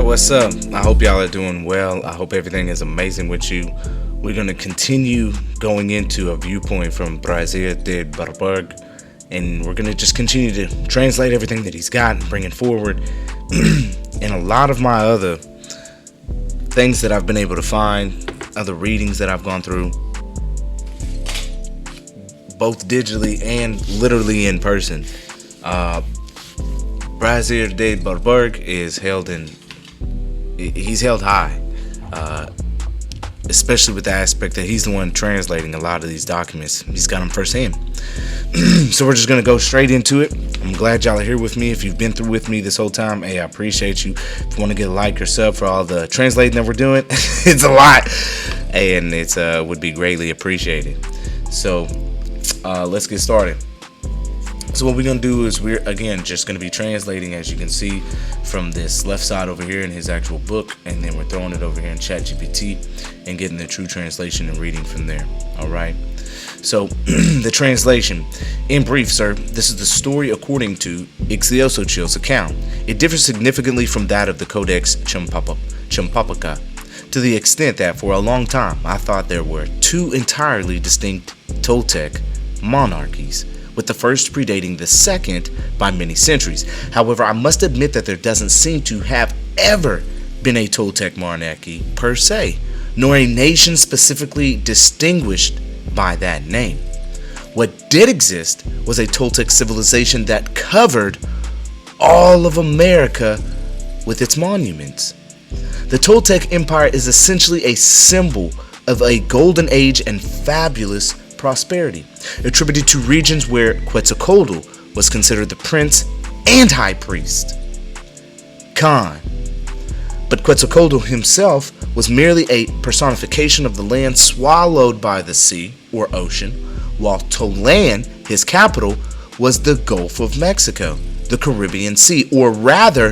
What's up? I hope y'all are doing well. I hope everything is amazing with you. We're going to continue going into a viewpoint from Brazil de Bourbourg, and we're going to just continue to translate everything that he's got and bring it forward. And a lot of my other things that I've been able to find, other readings that I've gone through, both digitally and literally in person. Brazil de Bourbourg is he's held high, especially with the aspect that he's the one translating a lot of these documents. He's got them firsthand. So we're just going to go straight into it. I'm glad y'all are here with me. If you've been through with me this whole time, hey, I appreciate you. If you want to get a like or sub for all the translating that we're doing, it's a lot, and it's would be greatly appreciated. So let's get started. So what we're going to do is we're, again, just going to be translating, as you can see, from this left side over here in his actual book, and then we're throwing it over here in ChatGPT and getting the true translation and reading from there. All right. So the translation. In brief, sir, this is the story according to Ixiosochil's account. It differs significantly from that of the Codex Champapaca, to the extent that for a long time I thought there were two entirely distinct Toltec monarchies, with the first predating the second by many centuries. However, I must admit that there doesn't seem to have ever been a Toltec monarchy per se, nor a nation specifically distinguished by that name. What did exist was a Toltec civilization that covered all of America with its monuments. The Toltec Empire is essentially a symbol of a golden age and fabulous prosperity, attributed to regions where Quetzalcoatl was considered the prince and high priest, Khan. But Quetzalcoatl himself was merely a personification of the land swallowed by the sea or ocean, while Tolan, his capital, was the Gulf of Mexico, the Caribbean Sea, or rather,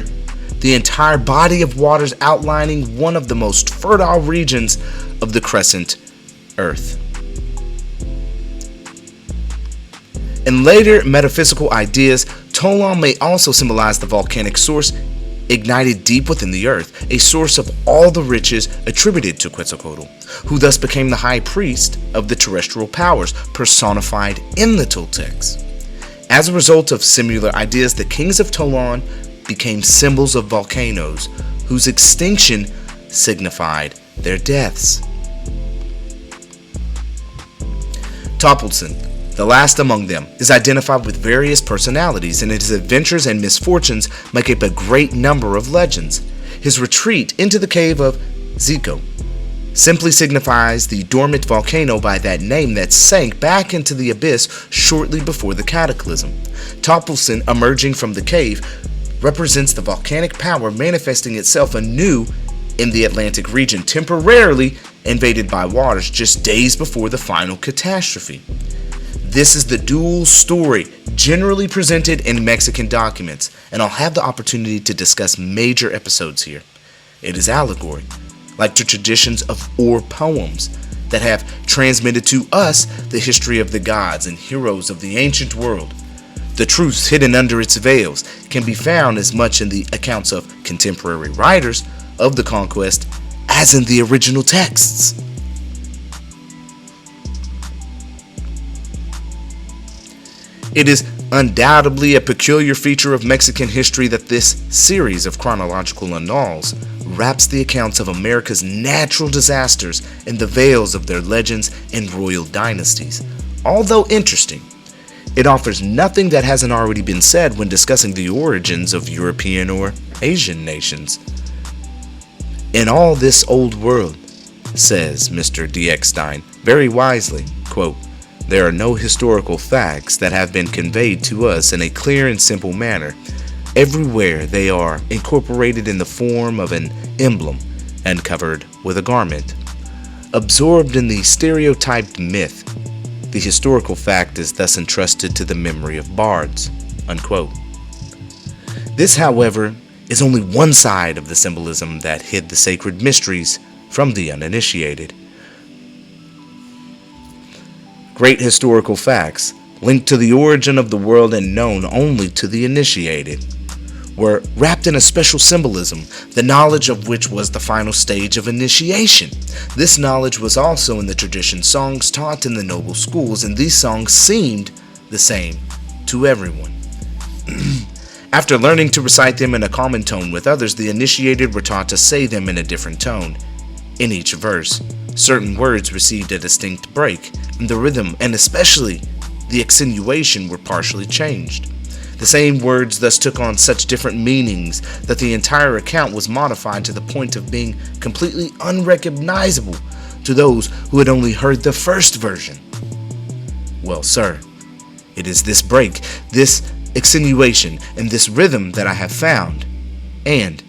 the entire body of waters outlining one of the most fertile regions of the crescent Earth. In later metaphysical ideas, Tolan may also symbolize the volcanic source ignited deep within the earth, a source of all the riches attributed to Quetzalcoatl, who thus became the high priest of the terrestrial powers personified in the Toltecs. As a result of similar ideas, the kings of Tolan became symbols of volcanoes, whose extinction signified their deaths. Toppleton, the last among them, is identified with various personalities, and his adventures and misfortunes make up a great number of legends. His retreat into the cave of Zico simply signifies the dormant volcano by that name that sank back into the abyss shortly before the cataclysm. Toppleton, emerging from the cave, represents the volcanic power manifesting itself anew in the Atlantic region, temporarily invaded by waters just days before the final catastrophe. This is the dual story generally presented in Mexican documents, and I'll have the opportunity to discuss major episodes here. It is allegory, like the traditions of or poems that have transmitted to us the history of the gods and heroes of the ancient world. The truths hidden under its veils can be found as much in the accounts of contemporary writers of the conquest as in the original texts. It is undoubtedly a peculiar feature of Mexican history that this series of chronological annals wraps the accounts of America's natural disasters in the veils of their legends and royal dynasties. Although interesting, it offers nothing that hasn't already been said when discussing the origins of European or Asian nations. In all this old world, says Mr. D. Eckstein very wisely, quote, there are no historical facts that have been conveyed to us in a clear and simple manner. Everywhere they are incorporated in the form of an emblem and covered with a garment. Absorbed in the stereotyped myth, the historical fact is thus entrusted to the memory of bards, unquote. This, however, is only one side of the symbolism that hid the sacred mysteries from the uninitiated. Great historical facts linked to the origin of the world and known only to the initiated. were wrapped in a special symbolism, the knowledge of which was the final stage of initiation. This knowledge was also in the tradition songs taught in the noble schools, and these songs seemed the same to everyone. After learning to recite them in a common tone with others, the initiated were taught to say them in a different tone. In each verse, certain words received a distinct break, and the rhythm, and especially the accentuation, were partially changed. The same words thus took on such different meanings that the entire account was modified to the point of being completely unrecognizable to those who had only heard the first version. Well, sir, it is this break, this accentuation, and this rhythm that I have found and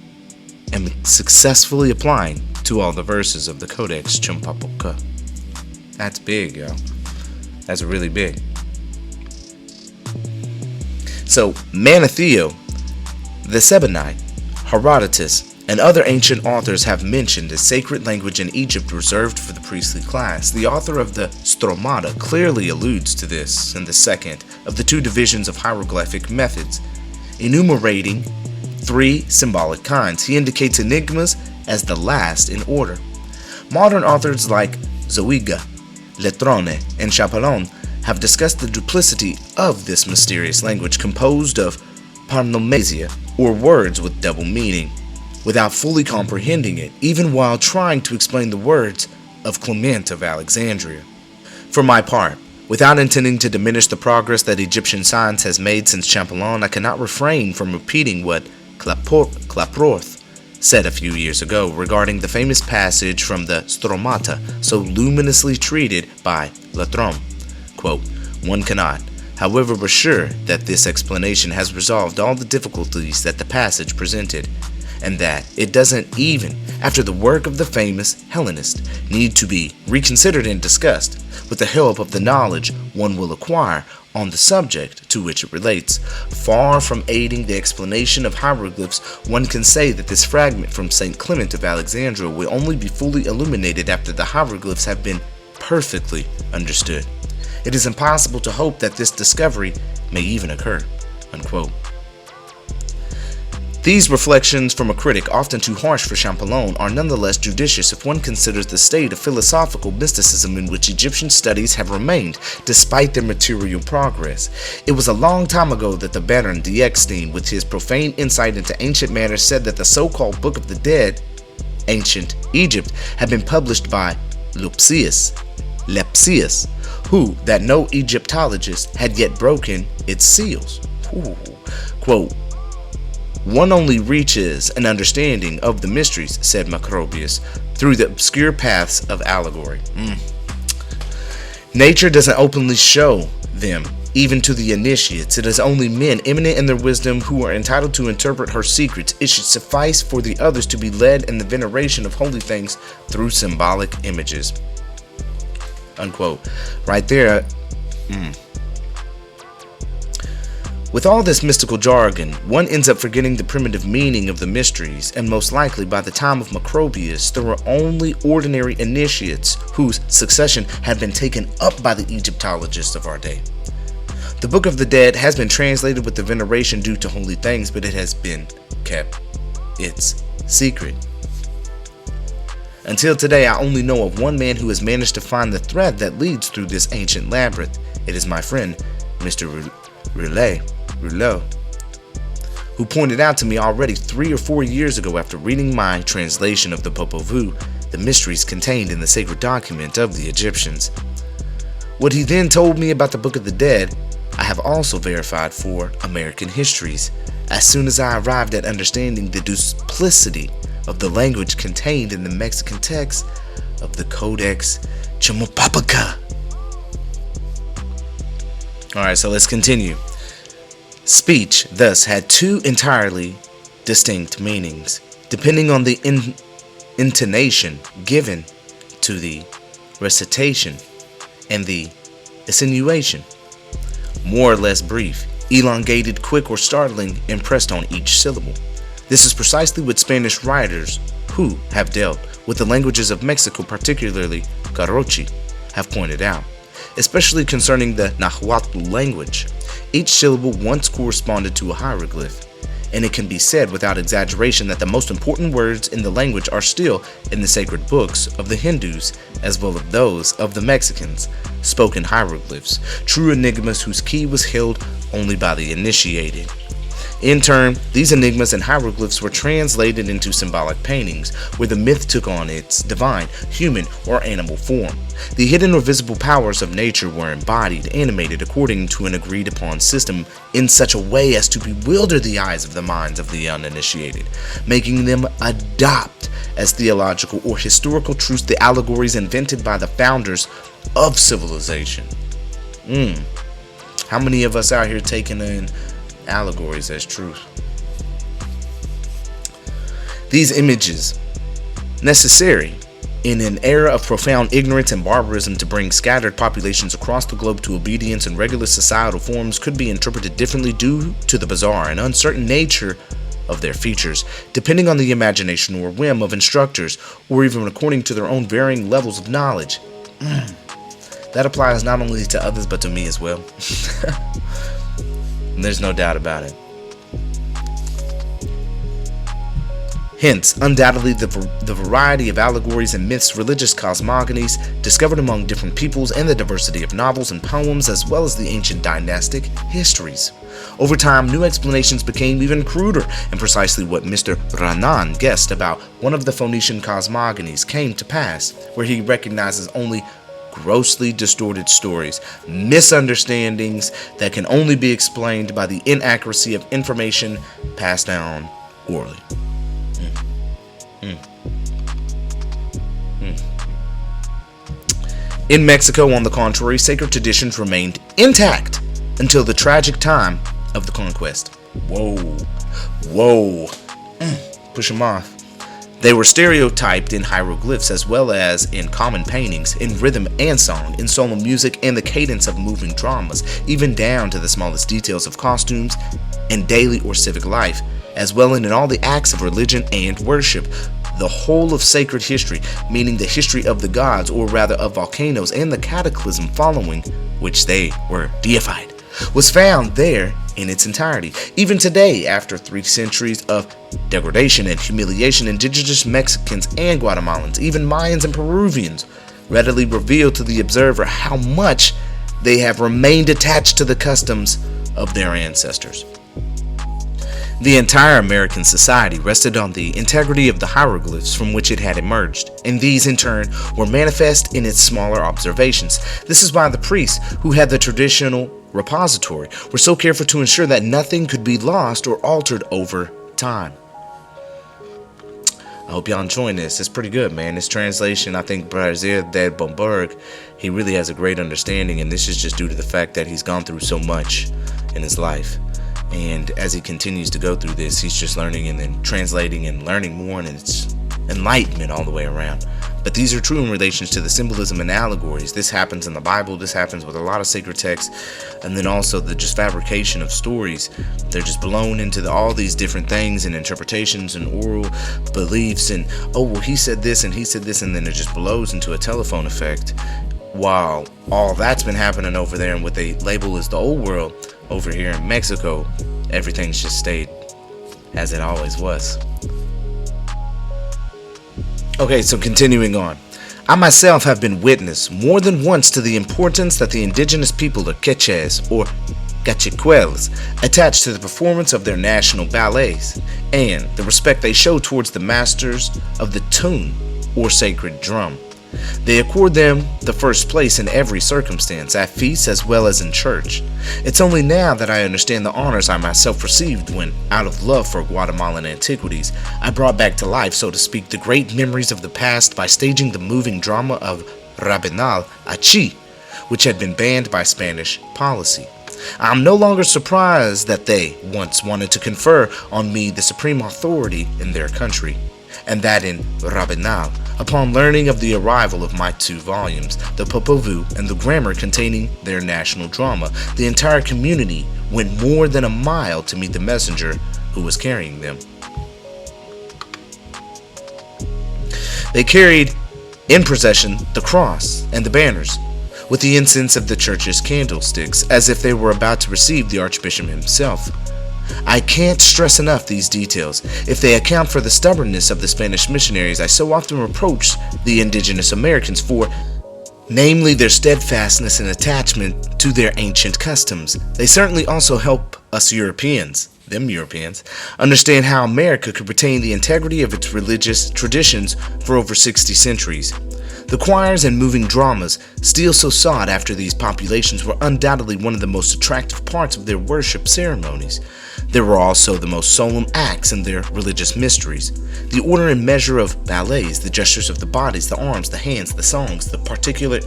am successfully applying to all the verses of the Codex Chumpapoca. That's big, yo. That's really big. So, Manetho, the Sebonite, Herodotus, and other ancient authors have mentioned a sacred language in Egypt reserved for the priestly class. The author of the Stromata clearly alludes to this in the second of the two divisions of hieroglyphic methods, enumerating 3 symbolic kinds. He indicates enigmas as the last in order. Modern authors like Zoiga, Tlatoani, and Chapelon have discussed the duplicity of this mysterious language composed of parnomasia, or words with double meaning, without fully comprehending it, even while trying to explain the words of Clement of Alexandria. For my part, without intending to diminish the progress that Egyptian science has made since Champollion, I cannot refrain from repeating what Klaproth said a few years ago regarding the famous passage from the Stromata so luminously treated by Latrom. Quote, "One cannot, however, be sure that this explanation has resolved all the difficulties that the passage presented, and that it doesn't even, after the work of the famous Hellenist, need to be reconsidered and discussed, with the help of the knowledge one will acquire on the subject to which it relates. Far from aiding the explanation of hieroglyphs, one can say that this fragment from St. Clement of Alexandria will only be fully illuminated after the hieroglyphs have been perfectly understood. It is impossible to hope that this discovery may even occur." Unquote. These reflections from a critic, often too harsh for Champollion, are nonetheless judicious if one considers the state of philosophical mysticism in which Egyptian studies have remained, despite their material progress. It was a long time ago that the Baron d'Eckstein, with his profane insight into ancient matters, said that the so-called Book of the Dead, ancient Egypt, had been published by Lepsius, who, that no Egyptologist had yet broken its seals. Ooh. Quote, "One only reaches an understanding of the mysteries," said Macrobius, "through the obscure paths of allegory. Nature doesn't openly show them, even to the initiates. It is only men eminent in their wisdom who are entitled to interpret her secrets. It should suffice for the others to be led in the veneration of holy things through symbolic images." Unquote. Right there. With all this mystical jargon, one ends up forgetting the primitive meaning of the mysteries, and most likely by the time of Macrobius, there were only ordinary initiates whose succession had been taken up by the Egyptologists of our day. The Book of the Dead has been translated with the veneration due to holy things, but it has been kept its secret. Until today, I only know of one man who has managed to find the thread that leads through this ancient labyrinth. It is my friend, Mr. Rouleau, who pointed out to me already 3 or 4 years ago, after reading my translation of the Popol Vuh, the mysteries contained in the sacred document of the Egyptians. What he then told me about the Book of the Dead, I have also verified for American histories, as soon as I arrived at understanding the duplicity of the language contained in the Mexican text of the Codex Chumpapoca. Alright, so let's continue. Speech thus had 2 entirely distinct meanings, depending on the intonation given to the recitation and the insinuation. More or less brief, elongated, quick, or startling, impressed on each syllable. This is precisely what Spanish writers who have dealt with the languages of Mexico, particularly Carochi, have pointed out, especially concerning the Nahuatl language. Each syllable once corresponded to a hieroglyph. and it can be said without exaggeration that the most important words in the language are still in the sacred books of the Hindus as well as those of the Mexicans, spoken hieroglyphs, true enigmas whose key was held only by the initiated. In turn, these enigmas and hieroglyphs were translated into symbolic paintings, where the myth took on its divine, human, or animal form. The hidden or visible powers of nature were embodied, animated according to an agreed-upon system in such a way as to bewilder the eyes of the minds of the uninitiated, making them adopt as theological or historical truths the allegories invented by the founders of civilization. How many of us out here taking in allegories as truth? These images, necessary in an era of profound ignorance and barbarism to bring scattered populations across the globe to obedience and regular societal forms, could be interpreted differently due to the bizarre and uncertain nature of their features, depending on the imagination or whim of instructors, or even according to their own varying levels of knowledge. That applies not only to others but to me as well. And there's no doubt about it. Hence, undoubtedly, the variety of allegories and myths, religious cosmogonies discovered among different peoples, and the diversity of novels and poems, as well as the ancient dynastic histories. Over time, new explanations became even cruder, and precisely what Mr. Renan guessed about one of the Phoenician cosmogonies came to pass, where he recognizes only grossly distorted stories, misunderstandings that can only be explained by the inaccuracy of information passed down orally. In Mexico, on the contrary, sacred traditions remained intact until the tragic time of the conquest. Whoa. Push them off. They were stereotyped in hieroglyphs as well as in common paintings, in rhythm and song, in solemn music and the cadence of moving dramas, even down to the smallest details of costumes and daily or civic life, as well as in all the acts of religion and worship. The whole of sacred history, meaning the history of the gods, or rather of volcanoes and the cataclysm following which they were deified, was found there in its entirety. Even today, after 3 centuries of degradation and humiliation, indigenous Mexicans and Guatemalans, even Mayans and Peruvians, readily reveal to the observer how much they have remained attached to the customs of their ancestors. The entire American society rested on the integrity of the hieroglyphs from which it had emerged, and these in turn were manifest in its smaller observations. This is why the priests, who had the traditional repository, were so careful to ensure that nothing could be lost or altered over time. I hope y'all enjoying this. It's pretty good, man. This translation, I think Brazil de Bourbourg, he really has a great understanding, and this is just due to the fact that he's gone through so much in his life. And as he continues to go through this, he's just learning and then translating and learning more, and it's enlightenment all the way around. But these are true in relations to the symbolism and allegories. This happens in the Bible. This happens with a lot of sacred texts. And then also the just fabrication of stories. They're just blown into all these different things and interpretations and oral beliefs. And, oh, well, he said this and he said this. And then it just blows into a telephone effect. While all that's been happening over there and what they label as the old world, over here in Mexico, everything's just stayed as it always was. Okay, so continuing on. I myself have been witness more than once to the importance that the indigenous people of Queches or Cachiquels attach to the performance of their national ballets, and the respect they show towards the masters of the tune or sacred drum. They accord them the first place in every circumstance, at feasts as well as in church. It's only now that I understand the honors I myself received when, out of love for Guatemalan antiquities, I brought back to life, so to speak, the great memories of the past by staging the moving drama of Rabenal Achi, which had been banned by Spanish policy. I am no longer surprised that they once wanted to confer on me the supreme authority in their country, and that in Rabenal, upon learning of the arrival of my 2 volumes, the Popol Vuh and the grammar containing their national drama, the entire community went more than a mile to meet the messenger who was carrying them. They carried in procession the cross and the banners, with the incense of the church's candlesticks, as if they were about to receive the Archbishop himself. I can't stress enough these details. If they account for the stubbornness of the Spanish missionaries I so often reproach the indigenous Americans for, namely their steadfastness and attachment to their ancient customs, they certainly also help us Europeans, understand how America could retain the integrity of its religious traditions for over 60 centuries. The choirs and moving dramas, still so sought after these populations, were undoubtedly one of the most attractive parts of their worship ceremonies. There were also the most solemn acts in their religious mysteries. The order and measure of ballets, the gestures of the bodies, the arms, the hands, the songs, the particular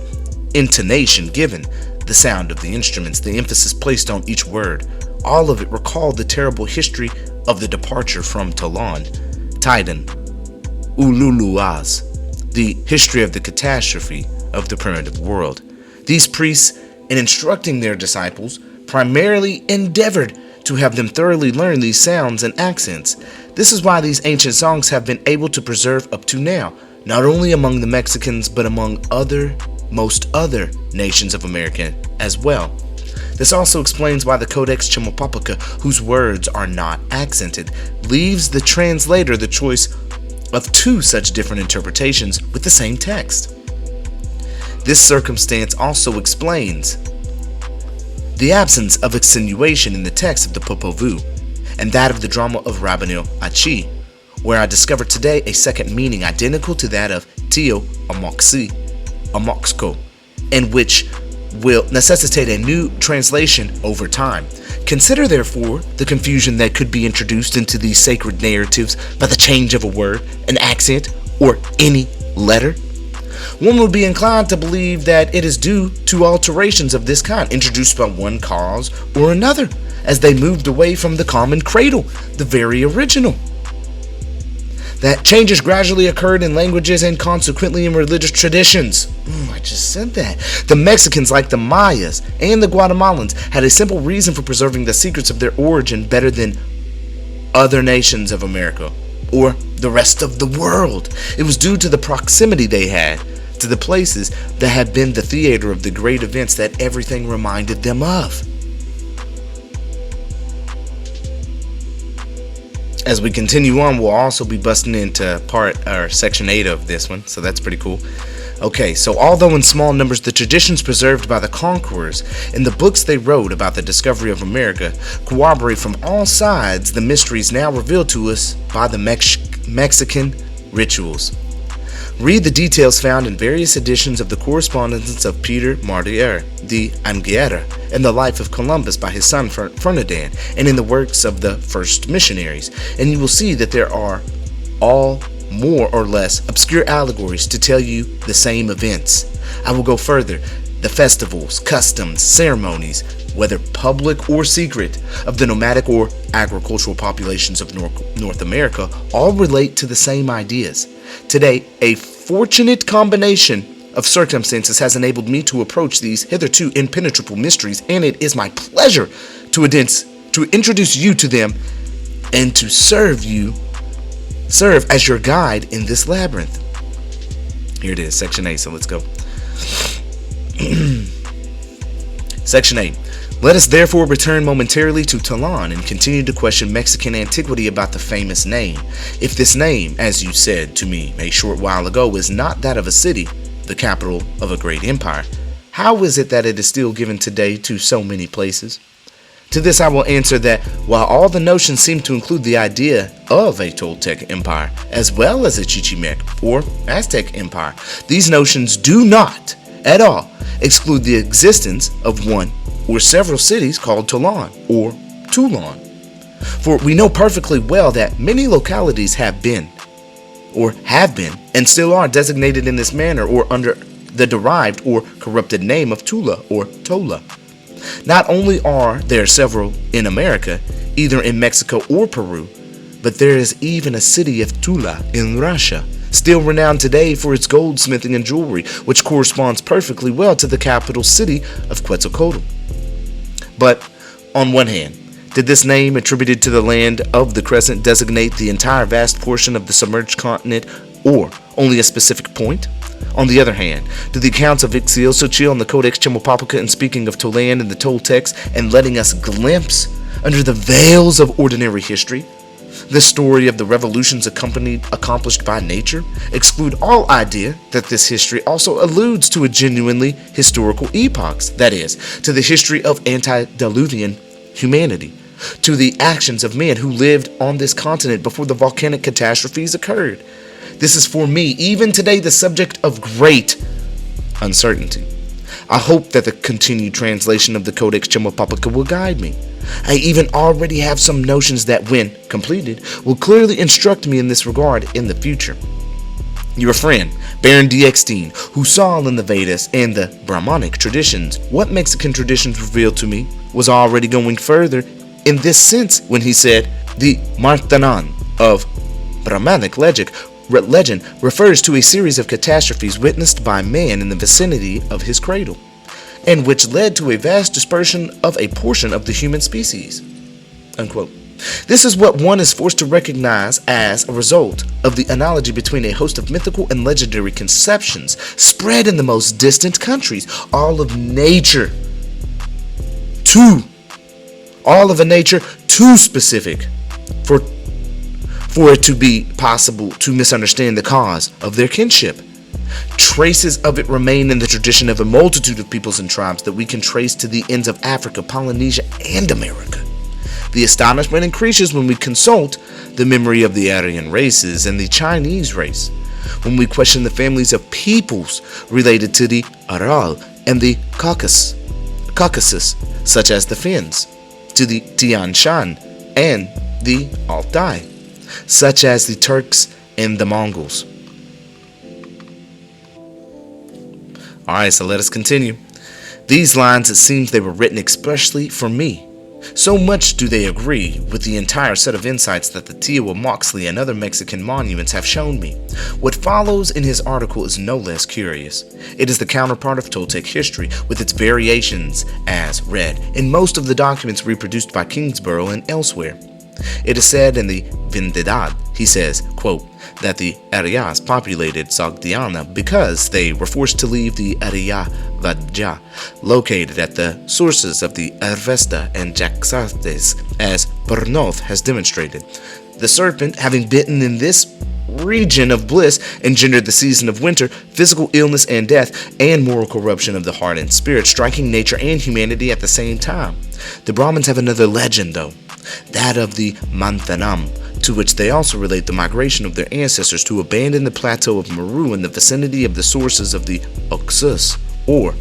intonation given, the sound of the instruments, the emphasis placed on each word, all of it recalled the terrible history of the departure from Toulon, Titan, Ululuaz, the history of the catastrophe of the primitive world. These priests, in instructing their disciples, primarily endeavored to have them thoroughly learn these sounds and accents. This is why these ancient songs have been able to preserve up to now, not only among the Mexicans, but among most other nations of America as well. This also explains why the Codex Chimalpopoca, whose words are not accented, leaves the translator the choice of two such different interpretations with the same text. This circumstance also explains the absence of extenuation in the text of the Popol Vuh and that of the drama of Rabanel Achi, where I discovered today a second meaning identical to that of Tio Amoxco, and which will necessitate a new translation over time. Consider, therefore, the confusion that could be introduced into these sacred narratives by the change of a word, an accent, or any letter. One would be inclined to believe that it is due to alterations of this kind, introduced by one cause or another, as they moved away from the common cradle, the very original. That changes gradually occurred in languages and consequently in religious traditions. I just said that. The Mexicans, like the Mayas and the Guatemalans, had a simple reason for preserving the secrets of their origin better than other nations of America or the rest of the world. It was due to the proximity they had to the places that had been the theater of the great events that everything reminded them of. As we continue on, we'll also be busting into section 8 of this one, so that's pretty cool. Okay, so although in small numbers, the traditions preserved by the conquerors and the books they wrote about the discovery of America corroborate from all sides the mysteries now revealed to us by the Mexican rituals. Read the details found in various editions of the correspondence of Peter Martyr de Anguera and the life of Columbus by his son Ferdinand, and in the works of the first missionaries, and you will see that there are all more or less obscure allegories to tell you the same events. I will go further. The festivals, customs, ceremonies, whether public or secret, of the nomadic or agricultural populations of North America all relate to the same ideas. Today, a fortunate combination of circumstances has enabled me to approach these hitherto impenetrable mysteries, and it is my pleasure to introduce you to them and to serve as your guide in this labyrinth. Here it is, section 8, so let's go. Section 8. Let us therefore return momentarily to Toulon and continue to question Mexican antiquity about the famous name. If this name, as you said to me a short while ago, is not that of a city, the capital of a great empire, how is it that it is still given today to so many places? To this I will answer that while all the notions seem to include the idea of a Toltec empire as well as a Chichimec or Aztec empire, these notions do not at all exclude the existence of one or several cities called Toulon or Toulon. For we know perfectly well that many localities have been and still are designated in this manner or under the derived or corrupted name of Tula or Tola. Not only are there several in America, either in Mexico or Peru, but there is even a city of Tula in Russia, still renowned today for its goldsmithing and jewelry, which corresponds perfectly well to the capital city of Quetzalcoatl. But on one hand, did this name attributed to the land of the crescent designate the entire vast portion of the submerged continent or only a specific point? On the other hand, do the accounts of Ixtlilxochitl and the Codex Chimalpopoca in speaking of Tolan and the Toltecs and letting us glimpse under the veils of ordinary history, the story of the revolutions accomplished by nature, exclude all idea that this history also alludes to a genuinely historical epochs, that is, to the history of antediluvian humanity, to the actions of men who lived on this continent before the volcanic catastrophes occurred. This is for me, even today, the subject of great uncertainty. I hope that the continued translation of the Codex Chimalpopoca will guide me. I even already have some notions that, when completed, will clearly instruct me in this regard in the future. Your friend, Baron D. Eckstein, who saw in the Vedas and the Brahmanic traditions what Mexican traditions revealed to me, was already going further in this sense when he said, the Martanan of Brahmanic legend refers to a series of catastrophes witnessed by man in the vicinity of his cradle, and which led to a vast dispersion of a portion of the human species. Unquote. This is what one is forced to recognize as a result of the analogy between a host of mythical and legendary conceptions spread in the most distant countries, all of a nature too specific for it to be possible to misunderstand the cause of their kinship. Traces of it remain in the tradition of a multitude of peoples and tribes that we can trace to the ends of Africa, Polynesia, and America. The astonishment increases when we consult the memory of the Aryan races and the Chinese race, when we question the families of peoples related to the Aral and the Caucasus, such as the Finns, to the Tian Shan and the Altai, such as the Turks and the Mongols. Alright, so let us continue. These lines, it seems they were written expressly for me. So much do they agree with the entire set of insights that the Tiahuanacoatl and other Mexican monuments have shown me. What follows in his article is no less curious. It is the counterpart of Toltec history, with its variations as read in most of the documents reproduced by Kingsborough and elsewhere. It is said in the Vindidad, he says, quote, that the Arias populated Sogdiana because they were forced to leave the Ariyavadja, located at the sources of the Arvesta and Jaxartes, as Bernoth has demonstrated. The serpent, having bitten in this region of bliss, engendered the season of winter, physical illness and death, and moral corruption of the heart and spirit, striking nature and humanity at the same time. The Brahmins have another legend, though, that of the Manthanam, to which they also relate the migration of their ancestors to abandon the plateau of Meru in the vicinity of the sources of the Oxus, or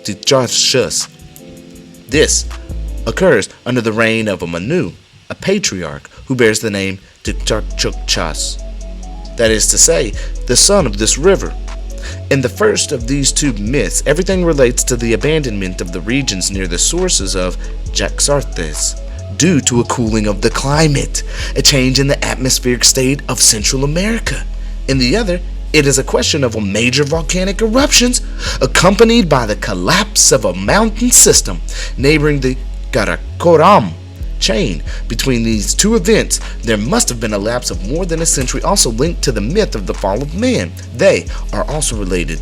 Ticharchus. This occurs under the reign of a Manu, a patriarch who bears the name Ticharchukchas, that is to say, the son of this river. In the first of these two myths, everything relates to the abandonment of the regions near the sources of Jaxartes, due to a cooling of the climate, a change in the atmospheric state of Central America. In the other, it is a question of major volcanic eruptions accompanied by the collapse of a mountain system neighboring the Karakoram chain. Between these two events, there must have been a lapse of more than a century, also linked to the myth of the fall of man. They are also related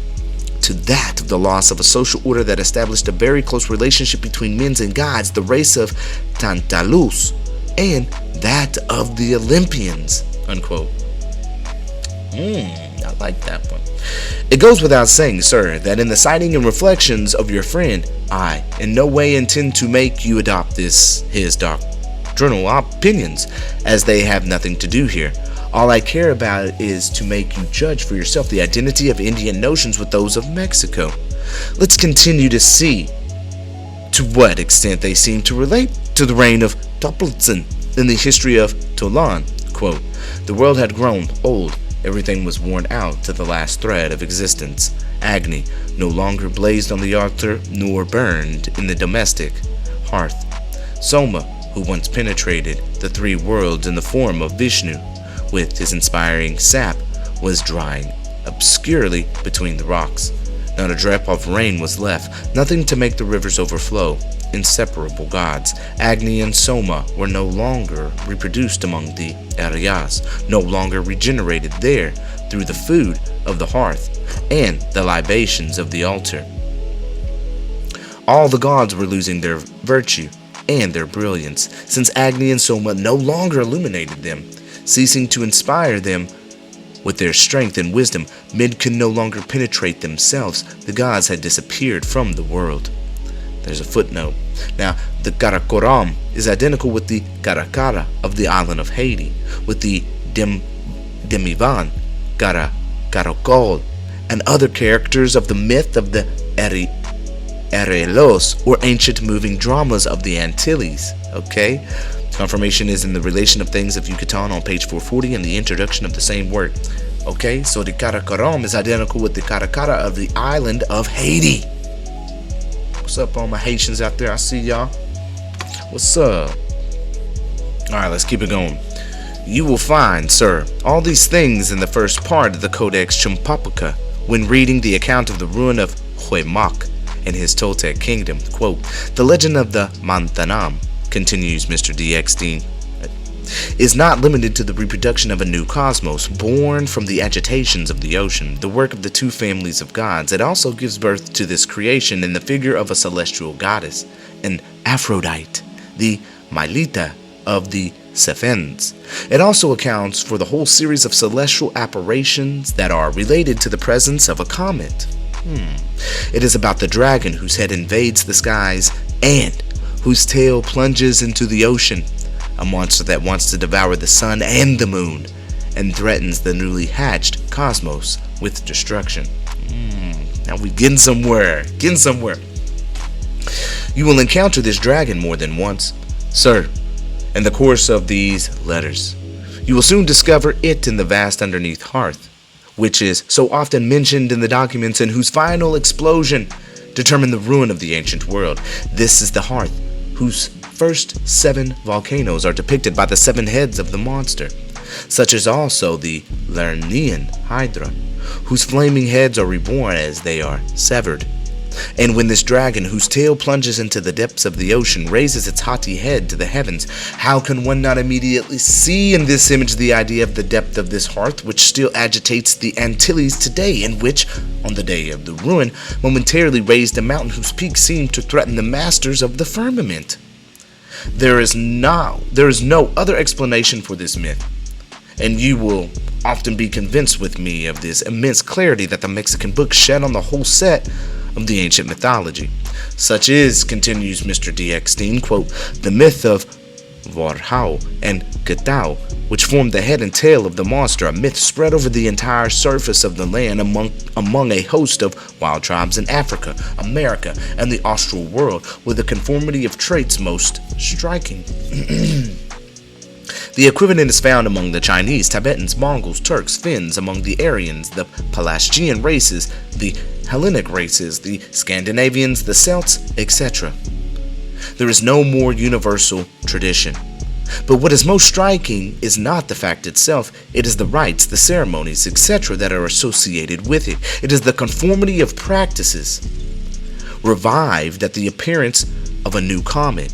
to that of the loss of a social order that established a very close relationship between men and gods, the race of Tantalus, and that of the Olympians. Unquote. I like that one. It goes without saying, sir, that in the citing and reflections of your friend, I in no way intend to make you adopt his doctrinal opinions, as they have nothing to do here. All I care about is to make you judge for yourself the identity of Indian notions with those of Mexico. Let's continue to see to what extent they seem to relate to the reign of Toplitsin in the history of Tolan. Quote, the world had grown old. Everything was worn out to the last thread of existence. Agni no longer blazed on the altar nor burned in the domestic hearth. Soma, who once penetrated the three worlds in the form of Vishnu, with his inspiring sap, was drying obscurely between the rocks. Not a drop of rain was left, nothing to make the rivers overflow. Inseparable gods, Agni and Soma, were no longer reproduced among the Aryas, no longer regenerated there through the food of the hearth and the libations of the altar. All the gods were losing their virtue, and their brilliance, since Agni and Soma no longer illuminated them, ceasing to inspire them with their strength and wisdom. Men could no longer penetrate themselves. The gods had disappeared from the world. There's a footnote. Now, the Karakoram is identical with the Karakara of the island of Haiti, with the Demivan, Karakol, and other characters of the myth of the Erelos, or ancient moving dramas of the Antilles. Okay? Confirmation is in the relation of things of Yucatan on page 440 and the introduction of the same work. Okay, so the Karakoram is identical with the Karakara of the island of Haiti. What's up, all my Haitians out there? I see y'all. What's up? Alright, let's keep it going. You will find, sir, all these things in the first part of the Codex Chumpapuca when reading the account of the ruin of Huaymac and his Toltec kingdom. Quote, the legend of the Mantanam, continues Mr. D. Eckstein, is not limited to the reproduction of a new cosmos born from the agitations of the ocean, the work of the two families of gods. It also gives birth to this creation in the figure of a celestial goddess, an Aphrodite, the Mylitta of the Cephens. It also accounts for the whole series of celestial apparitions that are related to the presence of a comet. It is about the dragon whose head invades the skies and whose tail plunges into the ocean, a monster that wants to devour the sun and the moon and threatens the newly hatched cosmos with destruction. Now we getting somewhere. You will encounter this dragon more than once, sir, in the course of these letters. You will soon discover it in the vast underneath hearth, which is so often mentioned in the documents and whose final explosion determined the ruin of the ancient world. This is the hearth whose first 7 volcanoes are depicted by the 7 heads of the monster, such as also the Lernean Hydra, whose flaming heads are reborn as they are severed. And when this dragon, whose tail plunges into the depths of the ocean, raises its haughty head to the heavens, how can one not immediately see in this image the idea of the depth of this hearth which still agitates the Antilles today, and which, on the day of the ruin, momentarily raised a mountain whose peak seemed to threaten the masters of the firmament? There is no other explanation for this myth, and you will often be convinced with me of this immense clarity that the Mexican books shed on the whole set of the ancient mythology. Such is, continues Mr. D. Eckstein, quote, the myth of Vorhau and Gatau, which formed the head and tail of the monster, a myth spread over the entire surface of the land among a host of wild tribes in Africa, America, and the austral world, with a conformity of traits most striking. The equivalent is found among the Chinese, Tibetans, Mongols, Turks, Finns, among the Aryans, the Pelasgian races, the Hellenic races, the Scandinavians, the Celts, etc. There is no more universal tradition. But what is most striking is not the fact itself, it is the rites, the ceremonies, etc. that are associated with it. It is the conformity of practices revived at the appearance of a new comet.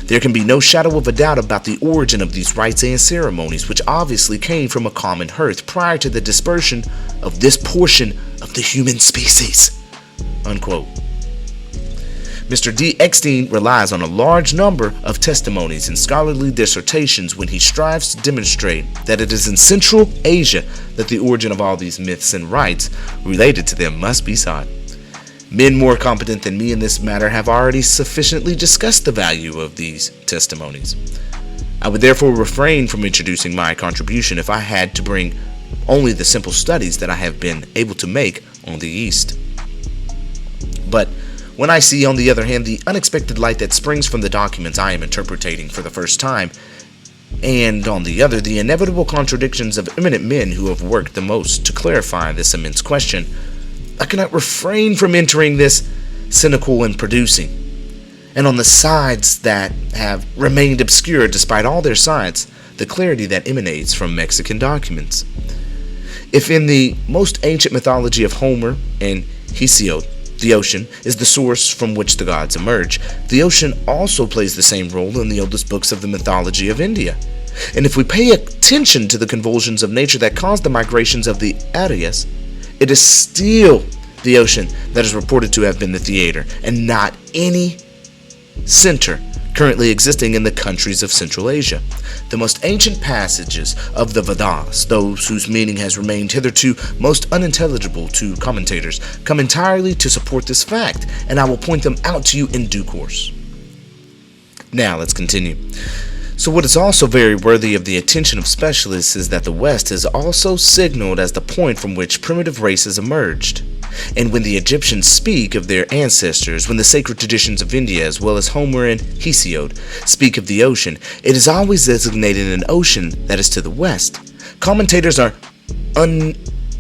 There can be no shadow of a doubt about the origin of these rites and ceremonies, which obviously came from a common hearth prior to the dispersion of this portion of the human species. Unquote. Mr. D. Eckstein relies on a large number of testimonies and scholarly dissertations when he strives to demonstrate that it is in Central Asia that the origin of all these myths and rites related to them must be sought. Men more competent than me in this matter have already sufficiently discussed the value of these testimonies. I would therefore refrain from introducing my contribution if I had to bring only the simple studies that I have been able to make on the East. But when I see, on the other hand, the unexpected light that springs from the documents I am interpreting for the first time, and on the other, the inevitable contradictions of eminent men who have worked the most to clarify this immense question, I cannot refrain from entering this cynical and producing. And on the sides that have remained obscure despite all their science, the clarity that emanates from Mexican documents. If in the most ancient mythology of Homer and Hesiod, the ocean is the source from which the gods emerge, the ocean also plays the same role in the oldest books of the mythology of India. And if we pay attention to the convulsions of nature that caused the migrations of the Aryas, it is still the ocean that is reported to have been the theater, and not any center currently existing in the countries of Central Asia. The most ancient passages of the Vedas, those whose meaning has remained hitherto most unintelligible to commentators, come entirely to support this fact, and I will point them out to you in due course. Now, let's continue. So what is also very worthy of the attention of specialists is that the West is also signaled as the point from which primitive races emerged. And when the Egyptians speak of their ancestors, when the sacred traditions of India, as well as Homer and Hesiod, speak of the ocean, it is always designated an ocean that is to the west. Commentators are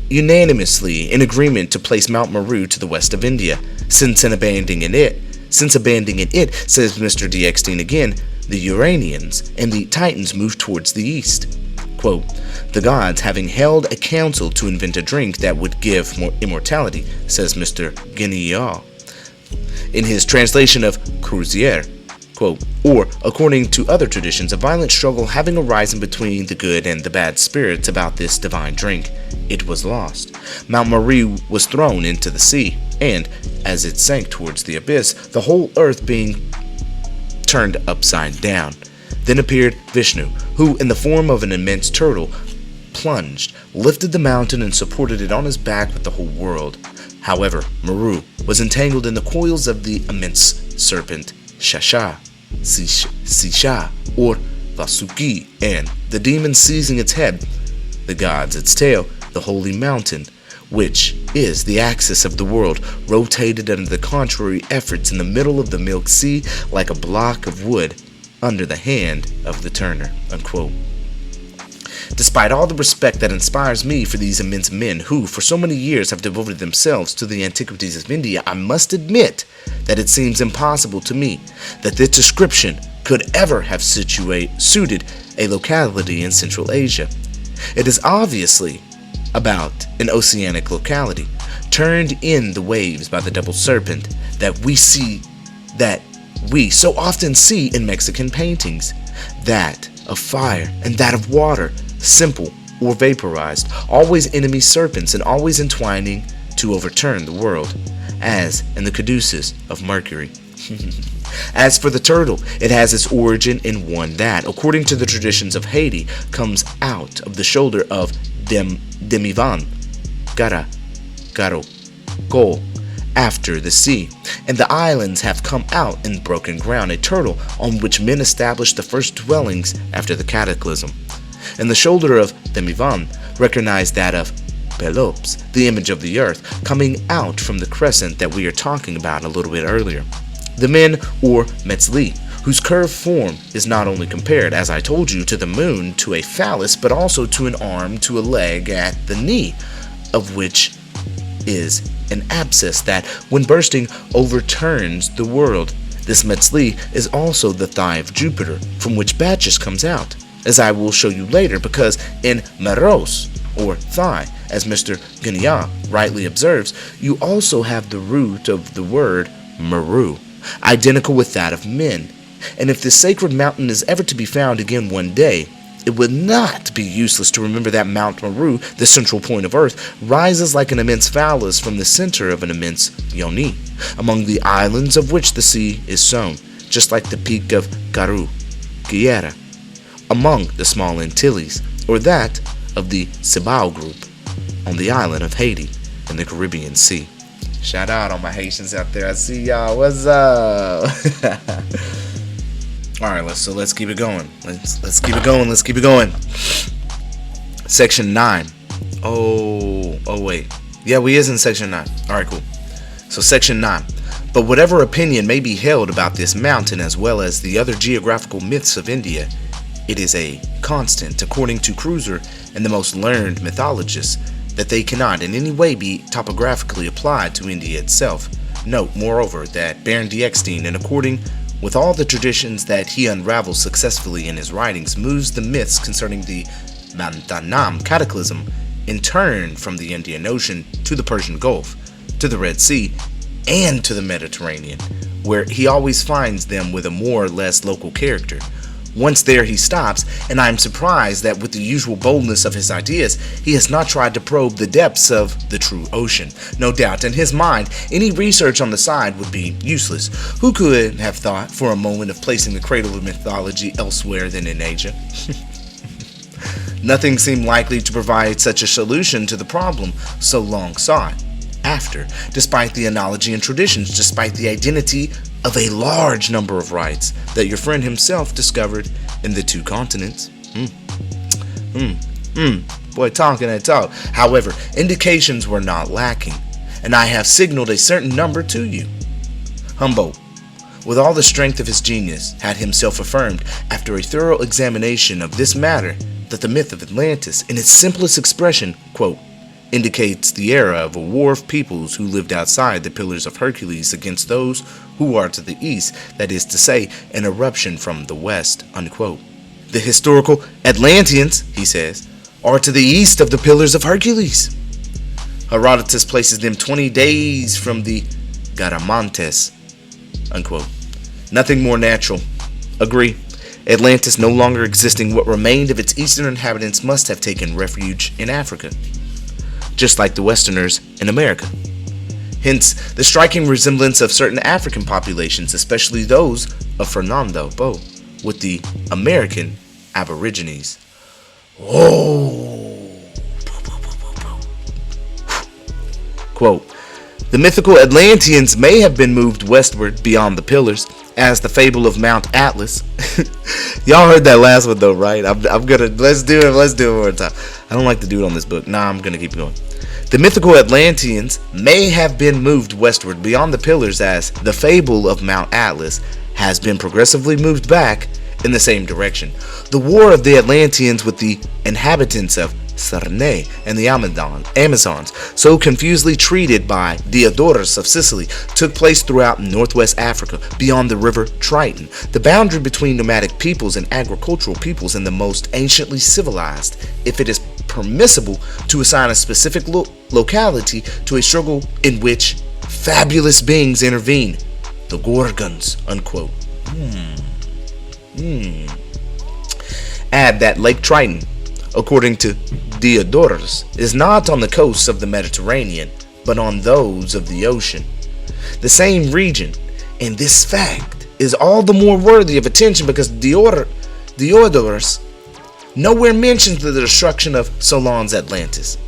unanimously in agreement to place Mount Meru to the west of India, since abandoning it, says Mr. D. Eckstein again, the Uranians and the Titans moved towards the east. Quote, the gods having held a council to invent a drink that would give more immortality, says Mr. Guignard in his translation of Crozier. Quote, or, according to other traditions, a violent struggle having arisen between the good and the bad spirits about this divine drink, it was lost. Mount Meru was thrown into the sea, and, as it sank towards the abyss, the whole earth being turned upside down. Then appeared Vishnu, who, in the form of an immense turtle, plunged, lifted the mountain, and supported it on his back with the whole world. However, Meru was entangled in the coils of the immense serpent Shasha, Sisha, or Vasuki, and the demon seizing its head, the gods its tail, the holy mountain, which is the axis of the world, rotated under the contrary efforts in the middle of the milk sea like a block of wood under the hand of the turner. Unquote. Despite all the respect that inspires me for these immense men who, for so many years, have devoted themselves to the antiquities of India, I must admit that it seems impossible to me that this description could ever have suited a locality in Central Asia. It is obviously about an oceanic locality, turned in the waves by the double serpent that we so often see in Mexican paintings, that of fire and that of water, simple or vaporized, always enemy serpents and always entwining to overturn the world, as in the caduceus of Mercury. As for the turtle, it has its origin in one that, according to the traditions of Haiti, comes out of the shoulder of Demivan, Gara, Garo, Go, after the sea, and the islands have come out in broken ground, a turtle on which men established the first dwellings after the cataclysm. And the shoulder of Demivan recognized that of Pelops, the image of the earth, coming out from the crescent that we are talking about a little bit earlier. The men, or Metzli, whose curved form is not only compared, as I told you, to the moon, to a phallus, but also to an arm, to a leg at the knee, of which is an abscess that, when bursting, overturns the world. This Metzli is also the thigh of Jupiter, from which Bacchus comes out, as I will show you later, because in meros, or thigh, as Mr. Guignard rightly observes, you also have the root of the word Meru, identical with that of men. And if this sacred mountain is ever to be found again one day, it would not be useless to remember that Mount Meru, the central point of earth, rises like an immense phallus from the center of an immense yoni, among the islands of which the sea is sown, just like the peak of Garu, Guiera, among the small Antilles, or that of the Cibao group, on the island of Haiti in the Caribbean Sea. Shout out on my Haitians out there. I see y'all. What's up? All right, let's keep it going. Let's keep it going. Section 9. Oh wait. Yeah, we is in section 9. All right, cool. So section 9. But whatever opinion may be held about this mountain as well as the other geographical myths of India, it is a constant, according to Crozier and the most learned mythologists, that they cannot in any way be topographically applied to India itself. Note, moreover, that Baron D. Eckstein, in according with all the traditions that he unravels successfully in his writings, moves the myths concerning the Mantanam cataclysm in turn from the Indian Ocean to the Persian Gulf, to the Red Sea, and to the Mediterranean, where he always finds them with a more or less local character. Once there, he stops, and I am surprised that with the usual boldness of his ideas, he has not tried to probe the depths of the true ocean. No doubt, in his mind, any research on the side would be useless. Who could have thought for a moment of placing the cradle of mythology elsewhere than in Asia? Nothing seemed likely to provide such a solution to the problem so long sought. After, despite the analogy and traditions, despite the identity of a large number of rites that your friend himself discovered in the two continents. Boy, talking that talk. However, indications were not lacking, and I have signaled a certain number to you. Humboldt, with all the strength of his genius, had himself affirmed, after a thorough examination of this matter, that the myth of Atlantis, in its simplest expression, quote, indicates the era of a war of peoples who lived outside the Pillars of Hercules against those who are to the east, that is to say, an eruption from the west, unquote. The historical Atlanteans, he says, are to the east of the Pillars of Hercules. Herodotus places them 20 days from the Garamantes, unquote. Nothing more natural. Agree. Atlantis no longer existing, what remained of its eastern inhabitants must have taken refuge in Africa, just like the Westerners in America. Hence, the striking resemblance of certain African populations, especially those of Fernando Po, with the American Aborigines. Oh! Quote, the mythical Atlanteans may have been moved westward beyond the pillars, as the fable of Mount Atlas. Y'all heard that last one though, right? I'm gonna, let's do it one more time. I don't like to do it on this book. Nah, I'm gonna keep going. The mythical Atlanteans may have been moved westward beyond the pillars, as the fable of Mount Atlas has been progressively moved back in the same direction. The war of the Atlanteans with the inhabitants of Sarne and the Amazons, so confusedly treated by Diodorus of Sicily, took place throughout northwest Africa, beyond the river Triton, the boundary between nomadic peoples and agricultural peoples, and the most anciently civilized, if it is permissible to assign a specific locality to a struggle in which fabulous beings intervene, the Gorgons, unquote. Add that Lake Triton, according to Diodorus, is not on the coasts of the Mediterranean, but on those of the ocean. The same region, and this fact is all the more worthy of attention because Diodorus nowhere mentions the destruction of Solon's Atlantis.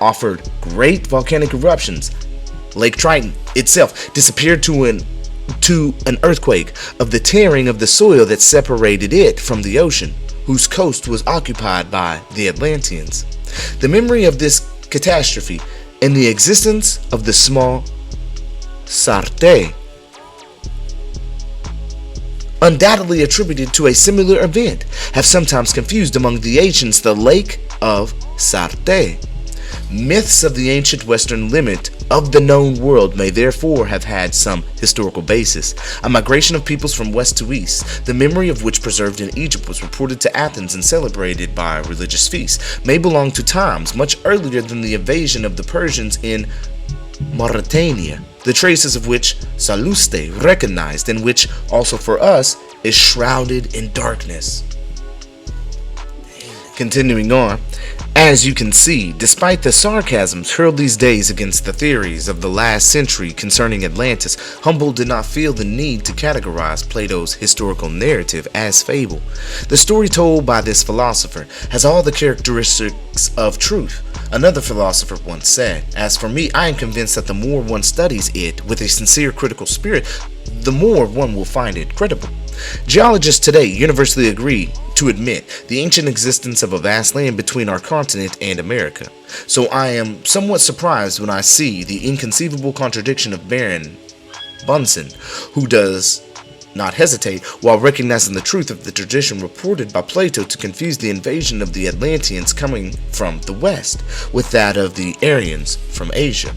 Offered great volcanic eruptions, Lake Triton itself disappeared to an earthquake of the tearing of the soil that separated it from the ocean, whose coast was occupied by the Atlanteans. The memory of this catastrophe and the existence of the small Sarte, undoubtedly attributed to a similar event, have sometimes confused among the ancients the Lake of Sarte. Myths of the ancient western limit of the known world may therefore have had some historical basis. A migration of peoples from west to east, the memory of which preserved in Egypt was reported to Athens and celebrated by religious feasts, may belong to times much earlier than the invasion of the Persians in Mauritania, the traces of which Salluste recognized, and which also for us is shrouded in darkness. Continuing on, as you can see, despite the sarcasms hurled these days against the theories of the last century concerning Atlantis, Humboldt did not feel the need to categorize Plato's historical narrative as fable. The story told by this philosopher has all the characteristics of truth. Another philosopher once said, "As for me, I am convinced that the more one studies it with a sincere critical spirit, the more one will find it credible." Geologists today universally agree to admit the ancient existence of a vast land between our continent and America. So I am somewhat surprised when I see the inconceivable contradiction of Baron Bunsen, who does not hesitate, while recognizing the truth of the tradition reported by Plato, to confuse the invasion of the Atlanteans coming from the west with that of the Aryans from Asia.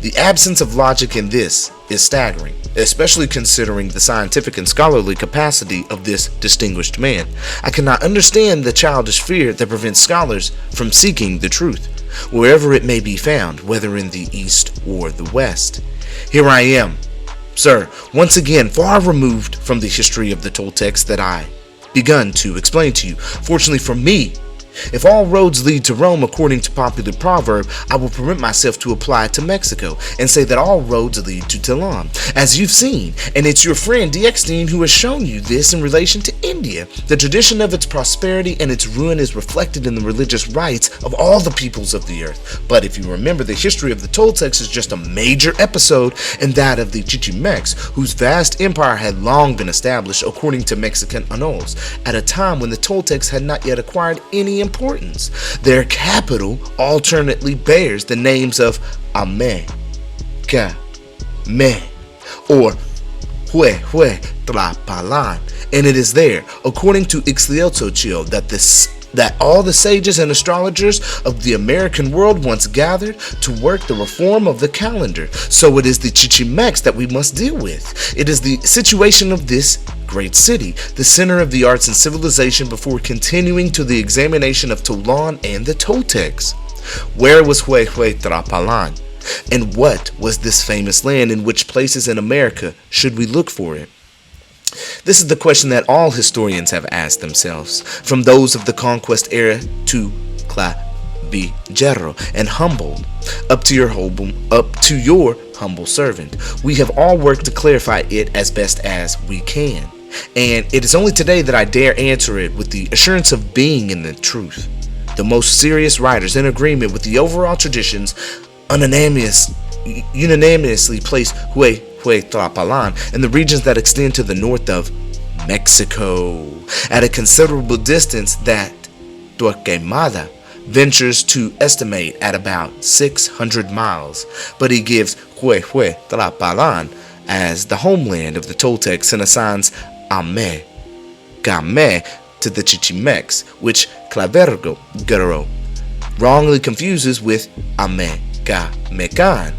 The absence of logic in this is staggering, especially considering the scientific and scholarly capacity of this distinguished man. I cannot understand the childish fear that prevents scholars from seeking the truth, wherever it may be found, whether in the East or the West. Here I am, sir, once again far removed from the history of the Toltecs that I begun to explain to you. Fortunately for me, if all roads lead to Rome according to popular proverb, I will permit myself to apply it to Mexico and say that all roads lead to Toltec, as you've seen, and it's your friend DXteen who has shown you this in relation to India. The tradition of its prosperity and its ruin is reflected in the religious rites of all the peoples of the earth. But if you remember, the history of the Toltecs is just a major episode in that of the Chichimecs, whose vast empire had long been established according to Mexican annals, at a time when the Toltecs had not yet acquired any importance. Their capital alternately bears the names of Ame, Ka, Me, or Hue, Tlapalan, and it is there, according to Tlatoani, that all the sages and astrologers of the American world once gathered to work the reform of the calendar. So it is the Chichimecs that we must deal with. It is the situation of this great city, the center of the arts and civilization, before continuing to the examination of Tolan and the Toltecs. Where was Hue Trapalan? And what was this famous land? In which places in America should we look for it? This is the question that all historians have asked themselves, from those of the conquest era to Clavigero and Humboldt, up to your humble servant. We have all worked to clarify it as best as we can, and it is only today that I dare answer it with the assurance of being in the truth. The most serious writers, in agreement with the overall traditions, unanimously place Hue Tlapalan in the regions that extend to the north of Mexico, at a considerable distance that Torquemada ventures to estimate at about 600 miles, but he gives Hue Tlapalan as the homeland of the Toltecs and assigns Ame, Game to the Chichimecs, which Clavigero wrongly confuses with Mecan.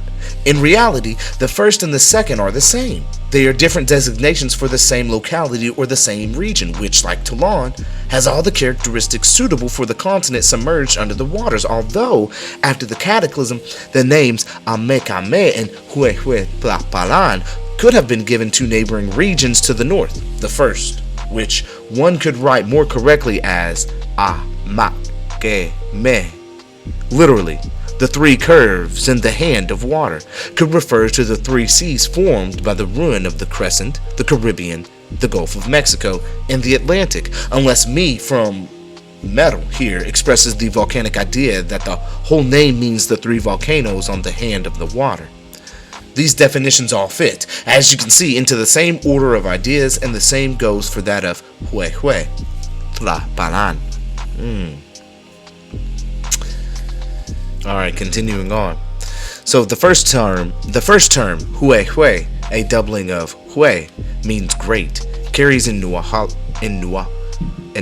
In reality, the first and the second are the same. They are different designations for the same locality or the same region, which, like Toulon, has all the characteristics suitable for the continent submerged under the waters, although, after the cataclysm, the names Amekame and Hue Tlapalan could have been given to neighboring regions to the north. The first, which one could write more correctly as Amakeme, literally, the three curves in the hand of water, could refer to the three seas formed by the ruin of the Crescent, the Caribbean, the Gulf of Mexico, and the Atlantic, unless me from Metal here expresses the volcanic idea that the whole name means the three volcanoes on the hand of the water. These definitions all fit, as you can see, into the same order of ideas, and the same goes for that of Hue Tlapalan. Alright, continuing on. So the first term, Hue, a doubling of Hue, means great, carries in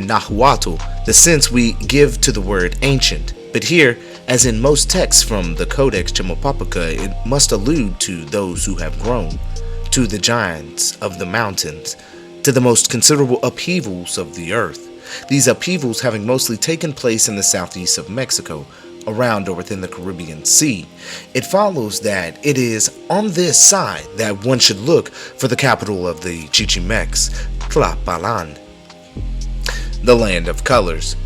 Nahuatl the sense we give to the word ancient. But here, as in most texts from the Codex Chimalpopoca, it must allude to those who have grown, to the giants of the mountains, to the most considerable upheavals of the earth. These upheavals having mostly taken place in the southeast of Mexico, around or within the Caribbean Sea. It follows that it is on this side that one should look for the capital of the Chichimecs, Tlapalan, the land of colors.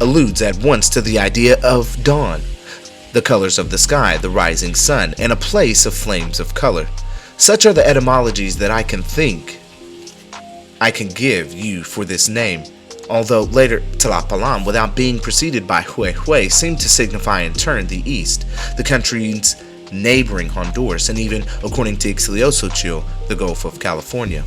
Alludes at once to the idea of dawn, the colors of the sky, the rising sun, and a place of flames of color. Such are the etymologies that I can give you for this name, although later Tlapalan, without being preceded by Hue, seemed to signify in turn the east, the country's neighboring Honduras, and even, according to Ixtlioxochitl, the Gulf of California.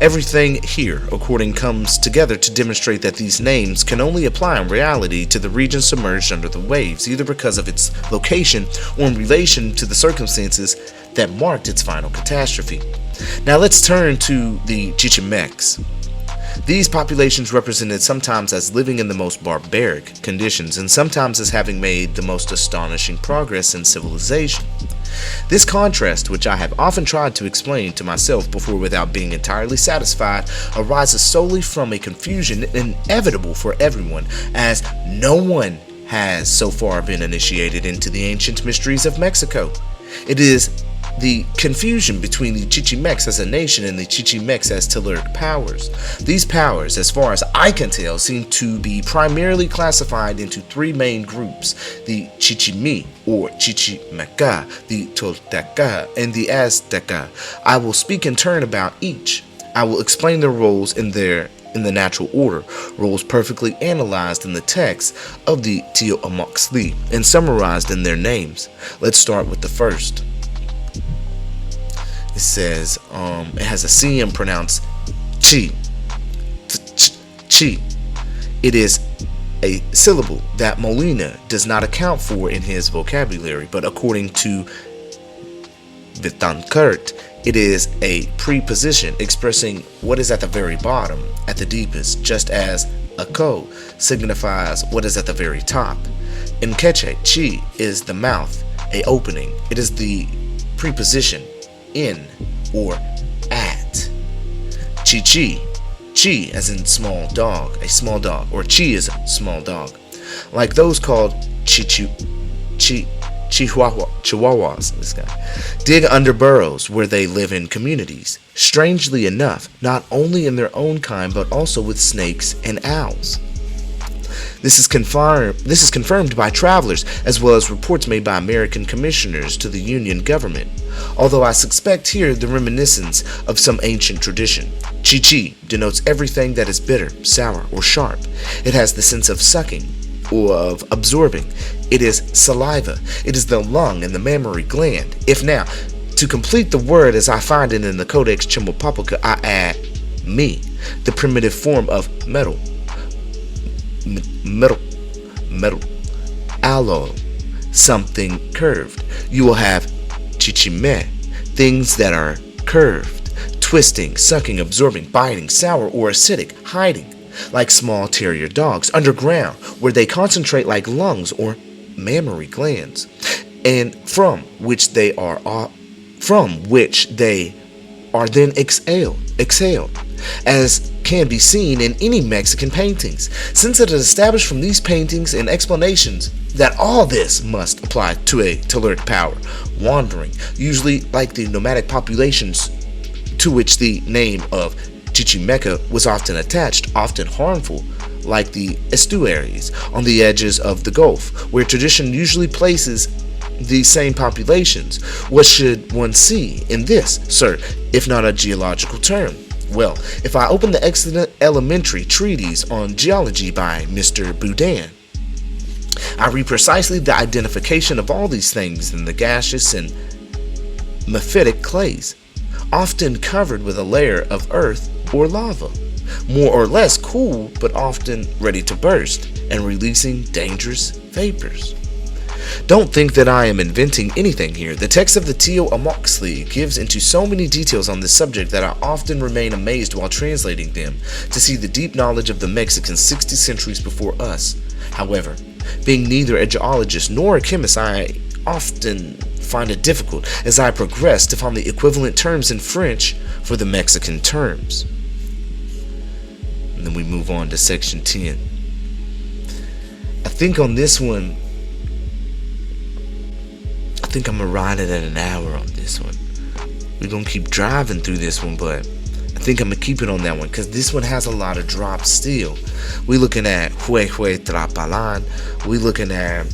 Everything here, according, comes together to demonstrate that these names can only apply in reality to the region submerged under the waves, either because of its location or in relation to the circumstances that marked its final catastrophe. Now let's turn to the Chichimecs. These populations represented sometimes as living in the most barbaric conditions and sometimes as having made the most astonishing progress in civilization. This contrast, which I have often tried to explain to myself before without being entirely satisfied, arises solely from a confusion inevitable for everyone, as no one has so far been initiated into the ancient mysteries of Mexico. It is the confusion between the Chichimecs as a nation and the Chichimecs as telluric powers. These powers, as far as I can tell, seem to be primarily classified into three main groups: the Chichimi or Chichimeca, the Tolteca, and the Azteca. I will speak in turn about each. I will explain their roles in the natural order, roles perfectly analyzed in the text of the Tlatoani and summarized in their names. Let's start with the first. It says, it has a CM pronounced chi. Chi. It is a syllable that Molina does not account for in his vocabulary, but according to Vitancourt, it is a preposition expressing what is at the very bottom, at the deepest, just as a ko signifies what is at the very top. In Quechua, chi is the mouth, a opening. It is the preposition in or at. Chi, as in small dog, a small dog, or chi is a small dog. Like those called Chihuahuas, this guy, dig under burrows where they live in communities. Strangely enough, not only in their own kind, but also with snakes and owls. This is confirmed by travelers, as well as reports made by American commissioners to the Union government, although I suspect here the reminiscence of some ancient tradition. Chi denotes everything that is bitter, sour, or sharp. It has the sense of sucking or of absorbing. It is saliva. It is the lung and the mammary gland. If now, to complete the word as I find it in the Codex Chimbopapaca, I add me, the primitive form of metal, alloy, something curved. You will have chichime, things that are curved, twisting, sucking, absorbing, biting, sour or acidic, hiding, like small terrier dogs, underground, where they concentrate like lungs or mammary glands, and from which they are then exhaled, as can be seen in any Mexican paintings. Since it is established from these paintings and explanations that all this must apply to a telluric power, wandering, usually like the nomadic populations to which the name of Chichimeca was often attached, often harmful, like the estuaries on the edges of the Gulf, where tradition usually places these same populations. What should one see in this, sir, if not a geological term? Well, if I open the excellent elementary treatise on geology by Mr. Boudin, I read precisely the identification of all these things in the gaseous and mephitic clays, often covered with a layer of earth or lava, more or less cool but often ready to burst and releasing dangerous vapors. Don't think that I am inventing anything here. The text of the Tlatoani gives into so many details on this subject that I often remain amazed while translating them to see the deep knowledge of the Mexicans 60 centuries before us. However, being neither a geologist nor a chemist, I often find it difficult as I progress to find the equivalent terms in French for the Mexican terms. And then we move on to section 10. I think on this one, I think I'm gonna ride it at an hour on this one. We're gonna keep driving through this one, but I think I'm gonna keep it on that one because this one has a lot of drops still. We're looking at Hue Trapalan. We're looking at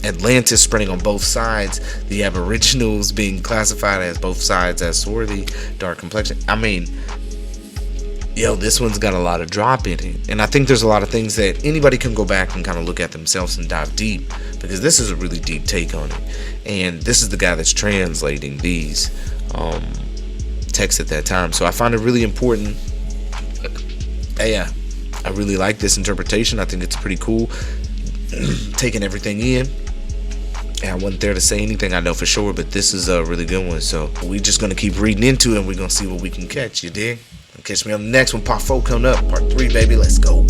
Atlantis spreading on both sides. The Aboriginals being classified as both sides as swarthy, dark complexion. I mean, yo, this one's got a lot of drop in it. And I think there's a lot of things that anybody can go back and kind of look at themselves and dive deep, because this is a really deep take on it. And this is the guy that's translating these texts at that time. So I find it really important. Yeah, I really like this interpretation. I think it's pretty cool. Taking everything in. And I wasn't there to say anything, I know for sure, but this is a really good one. So we're just going to keep reading into it and we're going to see what we can catch, you dig? Catch me on the next one. Part 4 coming up. Part 3, baby. Let's go.